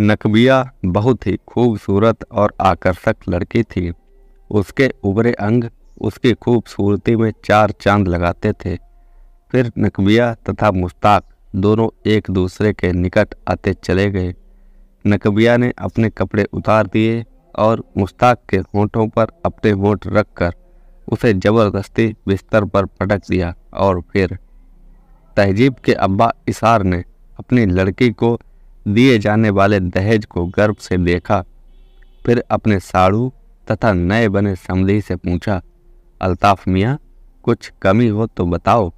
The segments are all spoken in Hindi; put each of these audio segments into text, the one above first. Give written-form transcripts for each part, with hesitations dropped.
नकबिया बहुत ही खूबसूरत और आकर्षक लड़की थी। उसके उभरे अंग उसकी खूबसूरती में चार चांद लगाते थे। फिर नकबिया तथा मुश्ताक दोनों एक दूसरे के निकट आते चले गए। नकबिया ने अपने कपड़े उतार दिए और मुश्ताक के होंठों पर अपने होंठ रखकर उसे जबरदस्ती बिस्तर पर पटक दिया। और फिर तहजीब के अब्बा इसार ने अपनी लड़की को दिए जाने वाले दहेज को गर्व से देखा। फिर अपने साड़ू तथा नए बने समधी से पूछा, अल्ताफ मियाँ, कुछ कमी हो तो बताओ।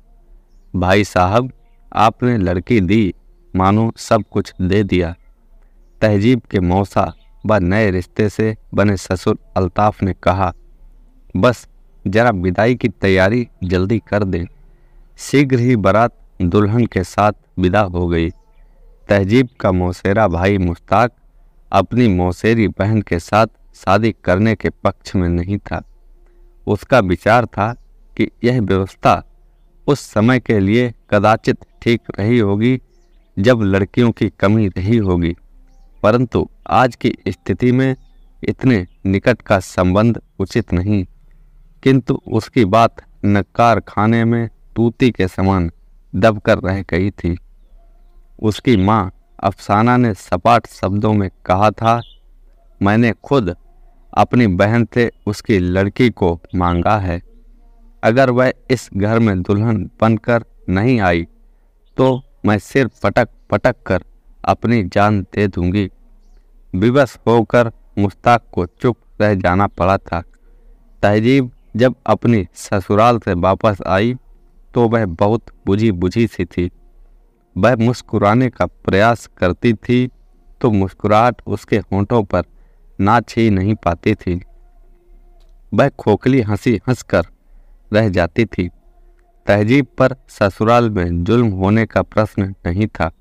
भाई साहब, आपने लड़की दी, मानो सब कुछ दे दिया। तहजीब के मौसा व नए रिश्ते से बने ससुर अल्ताफ ने कहा, बस जरा विदाई की तैयारी जल्दी कर दें। शीघ्र ही बारात दुल्हन के साथ विदा हो गई। तहजीब का मौसेरा भाई मुश्ताक अपनी मौसेरी बहन के साथ शादी करने के पक्ष में नहीं था। उसका विचार था कि यह व्यवस्था उस समय के लिए कदाचित ठीक रही होगी जब लड़कियों की कमी रही होगी, परंतु आज की स्थिति में इतने निकट का संबंध उचित नहीं। किंतु उसकी बात नक्कार खाने में तूती के समान दबकर रह गई थी। उसकी माँ अफसाना ने सपाट शब्दों में कहा था, मैंने खुद अपनी बहन से उसकी लड़की को मांगा है। अगर वह इस घर में दुल्हन बनकर नहीं आई तो मैं सिर पटक पटक कर अपनी जान दे दूंगी। विवश होकर मुश्ताक को चुप रह जाना पड़ा था। तहजीब जब अपनी ससुराल से वापस आई तो वह बहुत बुझी बुझी सी थी। वह मुस्कुराने का प्रयास करती थी तो मुस्कुराहट उसके होंठों पर नाच ही नहीं पाती थी। वह खोखली हंसी हंसकर रह जाती थी। तहजीब पर ससुराल में जुल्म होने का प्रश्न नहीं था।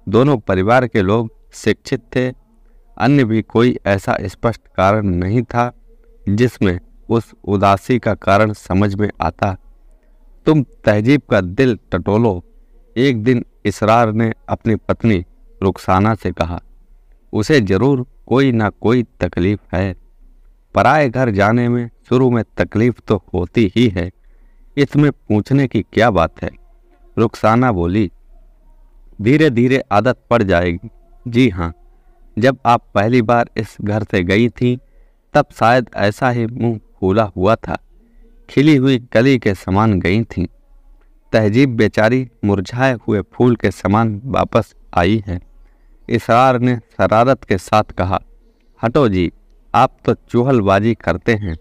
दोनों परिवार के लोग शिक्षित थे। अन्य भी कोई ऐसा स्पष्ट कारण नहीं था जिसमें उस उदासी का कारण समझ में आता। तुम तहजीब का दिल टटोलो, एक दिन इसरार ने अपनी पत्नी रुखसाना से कहा। उसे जरूर कोई ना कोई तकलीफ है। पराए घर जाने में शुरू में तकलीफ तो होती ही है, इसमें पूछने की क्या बात है। रुखसाना बोली, धीरे धीरे आदत पड़ जाएगी। जी हाँ, जब आप पहली बार इस घर से गई थी तब शायद ऐसा ही मुंह फूला हुआ था, खिली हुई कली के समान गई थी। तहजीब बेचारी मुरझाए हुए फूल के समान वापस आई है। इसरार ने शरारत के साथ कहा, हटो जी, आप तो चुहलबाजी करते हैं।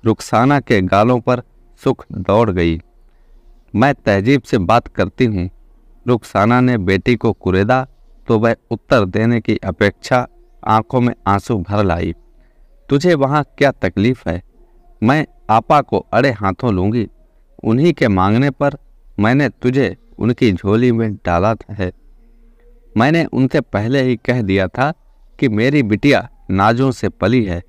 रुखसाना के गालों पर सुख दौड़ गई। मैं तहजीब से बात करती हूँ। रुखसाना ने बेटी को कुरेदा तो वह उत्तर देने की अपेक्षा आंखों में आंसू भर लाई। तुझे वहाँ क्या तकलीफ है? मैं आपा को अड़े हाथों लूँगी। उन्हीं के मांगने पर मैंने तुझे उनकी झोली में डाला है। मैंने उनसे पहले ही कह दिया था कि मेरी बिटिया नाजों से पली है।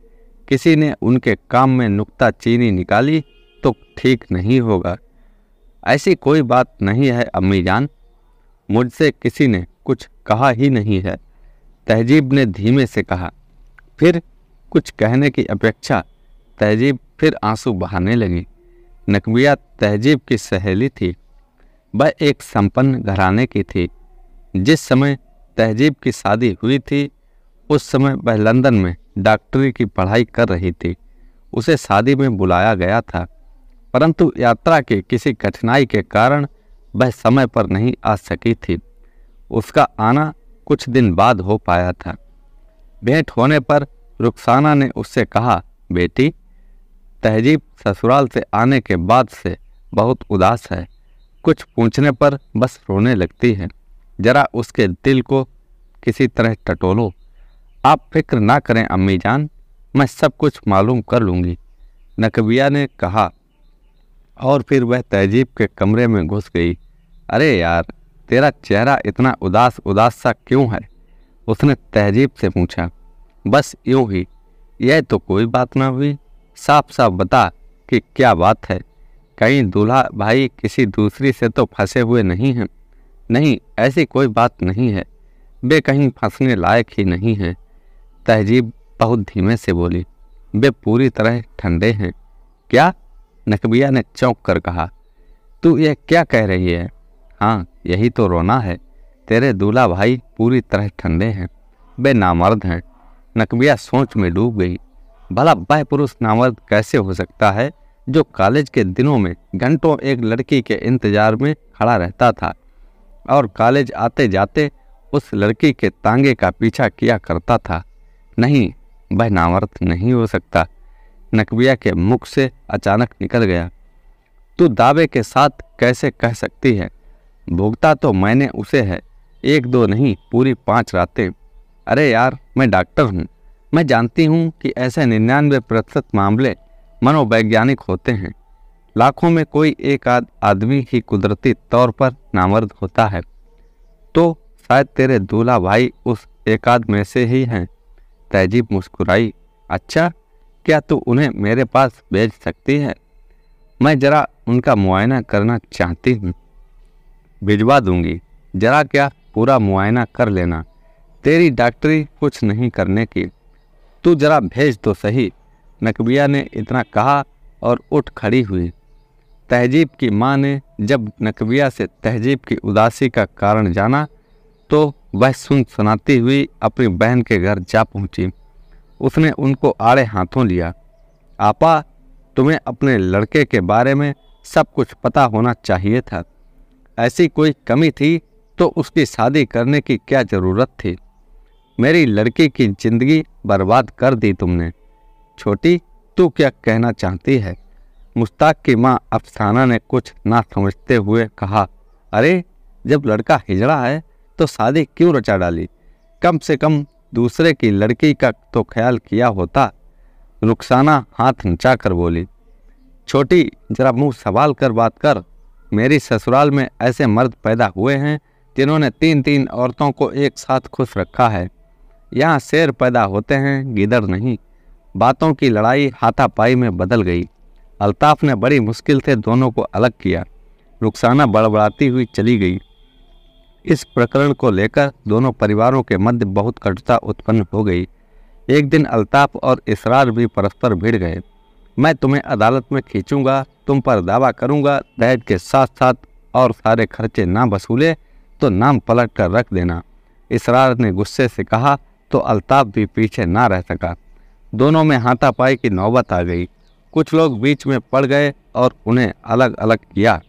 किसी ने उनके काम में नुक्ता चीनी निकाली तो ठीक नहीं होगा। ऐसी कोई बात नहीं है अम्मी जान, मुझसे किसी ने कुछ कहा ही नहीं है। तहजीब ने धीमे से कहा। फिर कुछ कहने की अपेक्षा तहजीब फिर आंसू बहाने लगी। नकबिया तहजीब की सहेली थी। वह एक संपन्न घराने की थी। जिस समय तहजीब की शादी हुई थी उस समय वह लंदन में डॉक्टरी की पढ़ाई कर रही थी। उसे शादी में बुलाया गया था, परंतु यात्रा की किसी कठिनाई के कारण वह समय पर नहीं आ सकी थी। उसका आना कुछ दिन बाद हो पाया था। भेंट होने पर रुखसाना ने उससे कहा, बेटी, तहजीब ससुराल से आने के बाद से बहुत उदास है। कुछ पूछने पर बस रोने लगती है। जरा उसके दिल को किसी तरह टटोलो। आप फिक्र ना करें अम्मी जान, मैं सब कुछ मालूम कर लूँगी, नकबिया ने कहा। और फिर वह तहजीब के कमरे में घुस गई। अरे यार, तेरा चेहरा इतना उदास उदास सा क्यों है? उसने तहजीब से पूछा। बस यूं ही। यह तो कोई बात ना हुई। साफ साफ बता कि क्या बात है। कहीं दूल्हा भाई किसी दूसरी से तो फंसे हुए नहीं हैं? नहीं, ऐसी कोई बात नहीं है। वे कहीं फंसने लायक ही नहीं हैं। तहजीब बहुत धीमे से बोली, वे पूरी तरह ठंडे हैं। क्या? नकबिया ने चौंक कर कहा। तू यह क्या कह रही है? हाँ, यही तो रोना है। तेरे दूल्हा भाई पूरी तरह ठंडे हैं, वे नामर्द हैं। नकबिया सोच में डूब गई। भला वह पुरुष नामर्द कैसे हो सकता है जो कॉलेज के दिनों में घंटों एक लड़की के इंतजार में खड़ा रहता था और कॉलेज आते जाते उस लड़की के तांगे का पीछा किया करता था? नहीं, वह नामर्द नहीं हो सकता। नकबिया के मुख से अचानक निकल गया। तू दावे के साथ कैसे कह सकती है? भुगता तो मैंने उसे है, 1-2 नहीं, पूरी 5 रातें। अरे यार, मैं डॉक्टर हूँ। मैं जानती हूँ कि ऐसे 99% मामले मनोवैज्ञानिक होते हैं। लाखों में कोई एक आदमी ही कुदरती तौर पर नामर्द होता है। तो शायद तेरे दूल्हा भाई उस एकाध में से ही हैं। तहजीब मुस्कुराई। अच्छा, क्या तू उन्हें मेरे पास भेज सकती है? मैं जरा उनका मुआयना करना चाहती हूँ। भिजवा दूंगी। जरा क्या, पूरा मुआयना कर लेना। तेरी डॉक्टरी कुछ नहीं करने की। तू जरा भेज तो सही। नकबिया ने इतना कहा और उठ खड़ी हुई। तहजीब की माँ ने जब नकबिया से तहजीब की उदासी का कारण जाना तो वह सुनाती हुई अपनी बहन के घर जा पहुंची। उसने उनको आड़े हाथों लिया। आपा, तुम्हें अपने लड़के के बारे में सब कुछ पता होना चाहिए था। ऐसी कोई कमी थी तो उसकी शादी करने की क्या ज़रूरत थी? मेरी लड़की की जिंदगी बर्बाद कर दी तुमने। छोटी, तू क्या कहना चाहती है? मुश्ताक की माँ अफसाना ने कुछ ना समझते हुए कहा। अरे, जब लड़का हिजड़ा है तो शादी क्यों रचा डाली? कम से कम दूसरे की लड़की का तो ख्याल किया होता। रुखसाना हाथ नचाकर बोली। छोटी, जरा मुंह संभाल कर बात कर। मेरी ससुराल में ऐसे मर्द पैदा हुए हैं जिन्होंने 3-3 औरतों को एक साथ खुश रखा है। यहाँ शेर पैदा होते हैं, गिदड़ नहीं। बातों की लड़ाई हाथापाई में बदल गई। अल्ताफ ने बड़ी मुश्किल से दोनों को अलग किया। रुखसाना बड़बड़ाती हुई चली गई। इस प्रकरण को लेकर दोनों परिवारों के मध्य बहुत कटुता उत्पन्न हो गई। एक दिन अल्ताफ और इसरार भी परस्पर भिड़ गए। मैं तुम्हें अदालत में खींचूंगा, तुम पर दावा करूंगा, दहेज के साथ साथ और सारे खर्चे ना वसूले तो नाम पलट कर रख देना। इसरार ने गुस्से से कहा तो अल्ताफ भी पीछे ना रह सका। दोनों में हाथापाई की नौबत आ गई। कुछ लोग बीच में पड़ गए और उन्हें अलग अलग किया।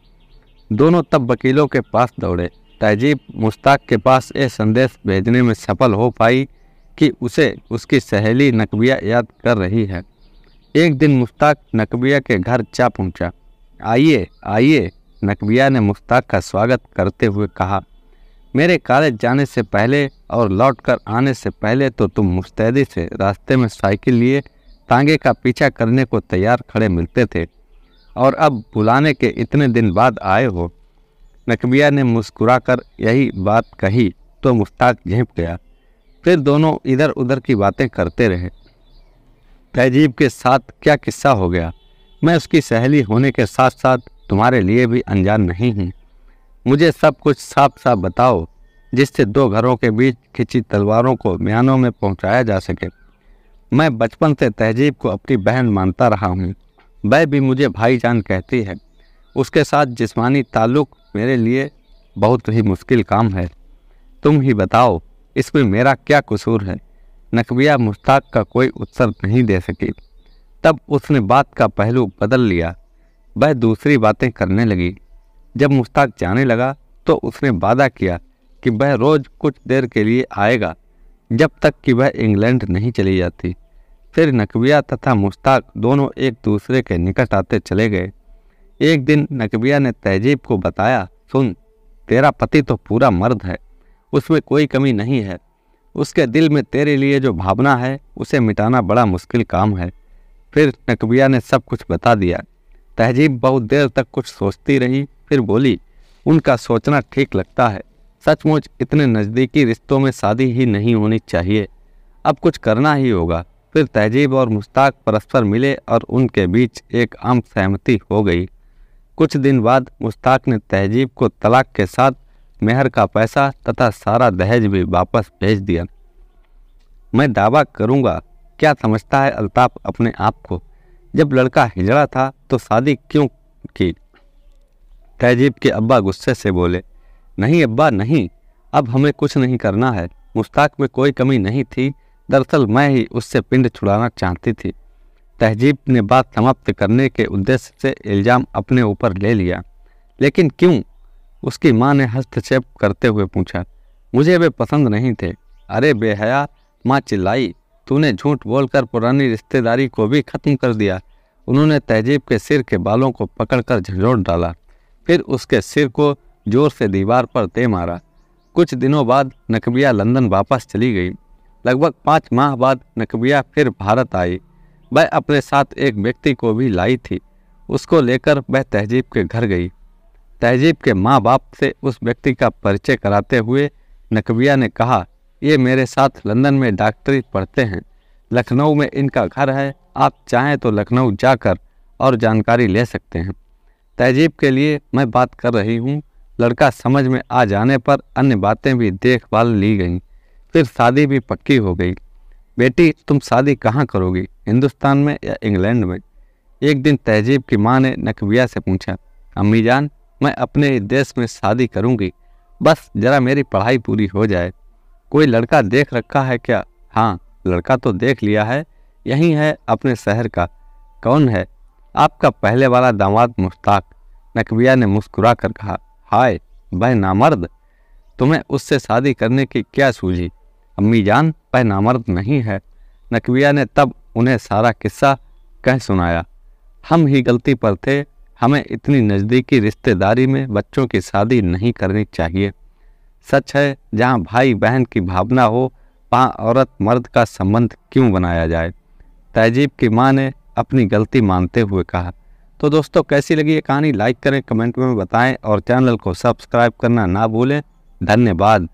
दोनों तब वकीलों के पास दौड़े। तहजीब मुश्ताक के पास यह संदेश भेजने में सफल हो पाई कि उसे उसकी सहेली नकबिया याद कर रही है। एक दिन मुश्ताक नकबिया के घर जा पहुंचा। आइए आइए, नकबिया ने मुश्ताक का स्वागत करते हुए कहा। मेरे कॉलेज जाने से पहले और लौटकर आने से पहले तो तुम मुस्तैदी से रास्ते में साइकिल लिए तांगे का पीछा करने को तैयार खड़े मिलते थे, और अब बुलाने के इतने दिन बाद आए हो। नकबिया ने मुस्कुराकर यही बात कही तो मुश्ताक झेंप गया। फिर दोनों इधर उधर की बातें करते रहे। तहजीब के साथ क्या किस्सा हो गया? मैं उसकी सहेली होने के साथ साथ तुम्हारे लिए भी अनजान नहीं हूँ। मुझे सब कुछ साफ साफ बताओ, जिससे 2 घरों के बीच खिंची तलवारों को म्यानों में पहुँचाया जा सके। मैं बचपन से तहजीब को अपनी बहन मानता रहा हूँ। वह भी मुझे भाईजान कहती है। उसके साथ जिस्मानी ताल्लुक़ मेरे लिए बहुत ही मुश्किल काम है। तुम ही बताओ, इसमें मेरा क्या कसूर है? नकबिया मुश्ताक का कोई उत्तर नहीं दे सकी। तब उसने बात का पहलू बदल लिया। वह दूसरी बातें करने लगी। जब मुश्ताक जाने लगा तो उसने वादा किया कि वह रोज़ कुछ देर के लिए आएगा, जब तक कि वह इंग्लैंड नहीं चली जाती। फिर नकबिया तथा मुश्ताक दोनों एक दूसरे के निकट आते चले गए। एक दिन नकबिया ने तहजीब को बताया, सुन, तेरा पति तो पूरा मर्द है, उसमें कोई कमी नहीं है। उसके दिल में तेरे लिए जो भावना है उसे मिटाना बड़ा मुश्किल काम है। फिर नकबिया ने सब कुछ बता दिया। तहजीब बहुत देर तक कुछ सोचती रही, फिर बोली, उनका सोचना ठीक लगता है। सचमुच इतने नज़दीकी रिश्तों में शादी ही नहीं होनी चाहिए। अब कुछ करना ही होगा। फिर तहजीब और मुश्ताक परस्पर मिले और उनके बीच एक आम सहमति हो गई। कुछ दिन बाद मुश्ताक ने तहजीब को तलाक के साथ मेहर का पैसा तथा सारा दहेज भी वापस भेज दिया। मैं दावा करूंगा, क्या समझता है अल्ताफ अपने आप को? जब लड़का हिजड़ा था तो शादी क्यों की? तहजीब के अब्बा गुस्से से बोले, नहीं अब्बा नहीं, अब हमें कुछ नहीं करना है। मुश्ताक में कोई कमी नहीं थी, दरअसल मैं ही उससे पिंड छुड़ाना चाहती थी। तहजीब ने बात समाप्त करने के उद्देश्य से इल्ज़ाम अपने ऊपर ले लिया। लेकिन क्यों? उसकी माँ ने हस्तक्षेप करते हुए पूछा। मुझे वे पसंद नहीं थे। अरे बेहया, माँ चिल्लाई, तूने झूठ बोलकर पुरानी रिश्तेदारी को भी खत्म कर दिया। उन्होंने तहजीब के सिर के बालों को पकड़कर झंझोड़ डाला, फिर उसके सिर को जोर से दीवार पर दे मारा। कुछ दिनों बाद नकबिया लंदन वापस चली गई। लगभग 5 माह बाद नकबिया फिर भारत आई। वह अपने साथ एक व्यक्ति को भी लाई थी। उसको लेकर वह तहजीब के घर गई। तहजीब के माँ बाप से उस व्यक्ति का परिचय कराते हुए नकबिया ने कहा, ये मेरे साथ लंदन में डॉक्टरी पढ़ते हैं, लखनऊ में इनका घर है, आप चाहें तो लखनऊ जाकर और जानकारी ले सकते हैं। तहजीब के लिए मैं बात कर रही हूँ। लड़का समझ में आ जाने पर अन्य बातें भी देखभाल ली गईं। फिर शादी भी पक्की हो गई। बेटी, तुम शादी कहाँ करोगी, हिंदुस्तान में या इंग्लैंड में? एक दिन तहजीब की माँ ने नकबिया से पूछा। अम्मी जान, मैं अपने ही देश में शादी करूँगी, बस जरा मेरी पढ़ाई पूरी हो जाए। कोई लड़का देख रखा है क्या? हाँ, लड़का तो देख लिया है, यही है अपने शहर का। कौन है? आपका पहले वाला दामाद मुश्ताक। नकबिया ने मुस्कुरा कर कहा। हाय, वह नामर्द? तुम्हें उससे शादी करने की क्या सूझी? अम्मी जान, वह नामर्द नहीं है। नकबिया ने तब उन्हें सारा किस्सा कह सुनाया। हम ही गलती पर थे, हमें इतनी नज़दीकी रिश्तेदारी में बच्चों की शादी नहीं करनी चाहिए। सच है, जहाँ भाई बहन की भावना हो, वहाँ औरत मर्द का संबंध क्यों बनाया जाए? तहजीब की माँ ने अपनी गलती मानते हुए कहा। तो दोस्तों, कैसी लगी ये कहानी? लाइक करें, कमेंट में बताएं और चैनल को सब्सक्राइब करना ना भूलें। धन्यवाद।